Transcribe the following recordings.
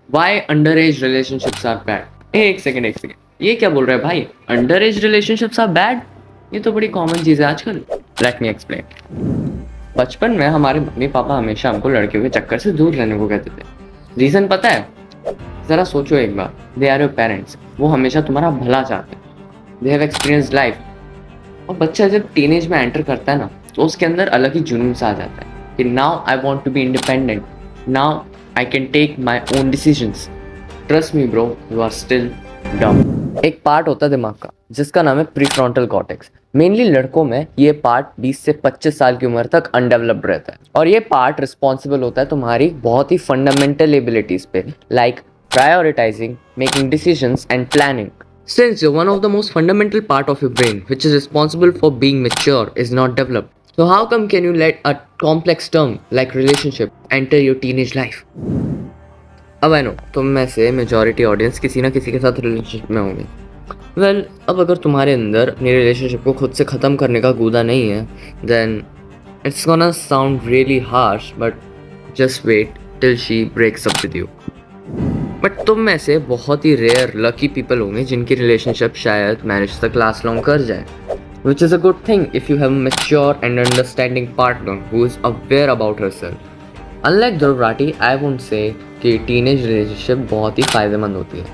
Y under age relationships are bad. एक second, ये क्या बोल रहा है भाई? Under age relationships are bad? ये तो बड़ी कॉमन चीज़ है आजकल। Let me explain. बचपन में हमारे मम्मी पापा हमेशा हमको लड़कियों के चक्कर से दूर रहने को कहते थे। रीज़न पता है? ज़रा सोचो एक बार, दे आर योर पेरेंट्स, वो हमेशा तुम्हारा भला चाहते हैं। They have experience life. और बच्चा जब टीनेज में एंटर करता है ना, तो उसके अंदर अलग ही जुनून सा आ जाता है कि now I want to be independent, now I can take my own decisions. Trust me bro, you are still dumb. एक पार्ट होता है दिमाग का जिसका नाम है प्रीफ्रंटल कॉर्टेक्स। मेनली लड़कों में ये पार्ट 20 से 25 साल की उम्र तक अनडेवलप्ड रहता है, और ये पार्ट रिस्पॉन्सिबल होता है तुम्हारी बहुत ही फंडामेंटल एबिलिटीज पे, like prioritizing, making decisions, and planning. Since one of the most fundamental part of your brain, which is responsible for being mature, is not developed, so how come can you let a complex term like relationship enter your teenage life? अब I know तुम में से majority audience किसी ना किसी के साथ relationship में होंगे। वेल, अब अगर तुम्हारे अंदर अपनी रिलेशनशिप को खुद से ख़त्म करने का गूदा नहीं है, then it's gonna sound really harsh, but just wait till she breaks up with you. But तुम में से बहुत ही रेयर लकी पीपल होंगे जिनकी रिलेशनशिप शायद मैरिज तक लास्ट लॉन्ग कर जाए, which is a good thing if you have a mature and understanding partner who is aware about herself. Unlike Dhruv Rathee, I won't say कि टीनेज रिलेशनशिप बहुत ही फ़ायदेमंद होती है।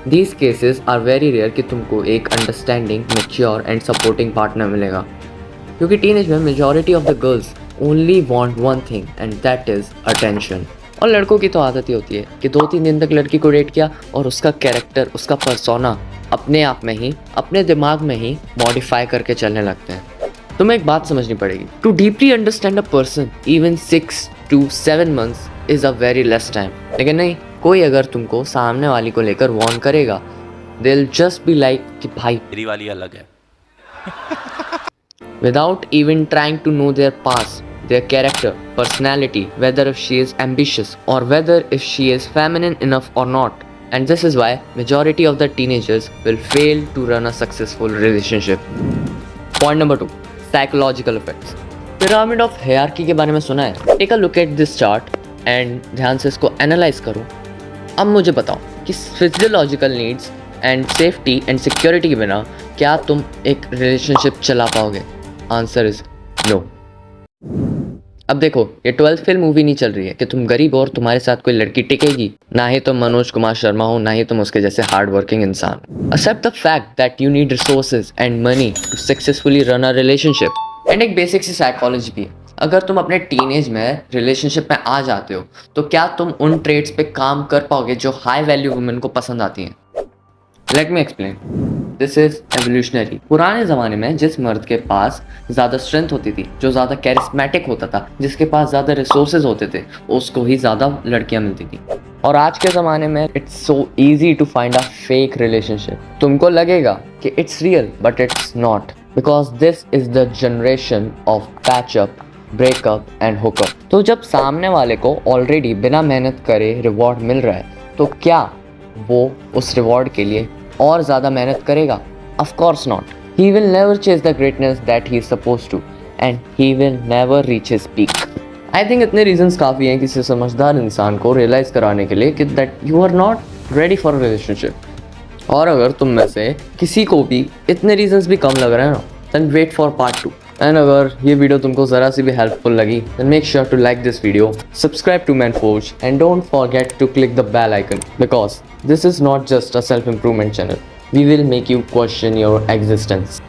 These cases are very rare कि तुमको एक understanding, mature and supporting partner मिलेगा, क्योंकि टीनेज में majority of the girls only want one thing and that is attention. और लड़कों की तो आदत ही होती है कि 2-3 दिन तक लड़की को डेट किया और उसका कैरेक्टर, उसका पर्सोना अपने आप में ही, अपने दिमाग में ही मॉडिफाई करके चलने लगते हैं। तुम्हें एक बात समझनी पड़ेगी, to deeply understand a person even 6 to 7 months is a very less time. लेकिन नहीं, कोई अगर तुमको सामने वाली को लेकर वार्न करेगा, they will just be like कि भाई मेरी वाली अलग है। without even trying to know their past, their character, personality, whether if she is ambitious or whether if she is feminine enough or not. And this is why majority of the teenagers will fail to run a successful relationship. Point number 2, psychological effects. Pyramid of hierarchy के बारे में सुना है? Take a look at this chart and ध्यान से इसको analyze करो। अब मुझे बताओ कि physiological needs and safety and security के बिना क्या तुम एक रिलेशनशिप चला पाओगे? Answer is no. अब देखो, ये 12th फेल मूवी नहीं चल रही है कि तुम गरीब हो और तुम्हारे साथ कोई लड़की टिकेगी। ना ही तुम मनोज कुमार शर्मा हो, ना ही तुम उसके जैसे हार्ड वर्किंग इंसान। Except the fact that you need resources and money to successfully run a relationship. And एक बेसिक सी साइकोलॉजी भी है, अगर तुम अपने टीनेज में रिलेशनशिप में आ जाते हो तो क्या तुम उन ट्रेड्स पे काम कर पाओगे जो हाई वैल्यू वुमेन को पसंद आती हैं? Late me explain, this is evolutionary. पुराने ज़माने में जिस मर्द के पास ज़्यादा स्ट्रेंथ होती थी, जो ज़्यादा कैरिस्मेटिक होता था, जिसके पास ज़्यादा रिसोर्सेज होते थे, उसको ही ज़्यादा लड़कियां मिलती थी। और आज के ज़माने में it's so easy to find a fake relationship. तुमको लगेगा कि it's real, but it's not, because this is the generation of patch up, breakup and hookup. तो जब सामने वाले को ऑलरेडी बिना मेहनत करे रिवॉर्ड मिल रहा है, तो क्या वो उस रिवॉर्ड के लिए और ज़्यादा मेहनत करेगा? Of course not. He will never chase the greatness that he is supposed to, and he will never reach his peak. I think इतने reasons काफ़ी हैं किसी समझदार इंसान को realize कराने के लिए कि that you are not ready for a relationship. और अगर तुम में से किसी को भी इतने reasons भी कम लग रहे हैं ना, then wait for part 2. And अगर ये वीडियो तुमको ज़रा सी भी हेल्पफुल लगी, then make sure to like this video, subscribe to Manforge, and don't forget to click the bell icon, because this is not just a self-improvement channel. We will make you question your existence.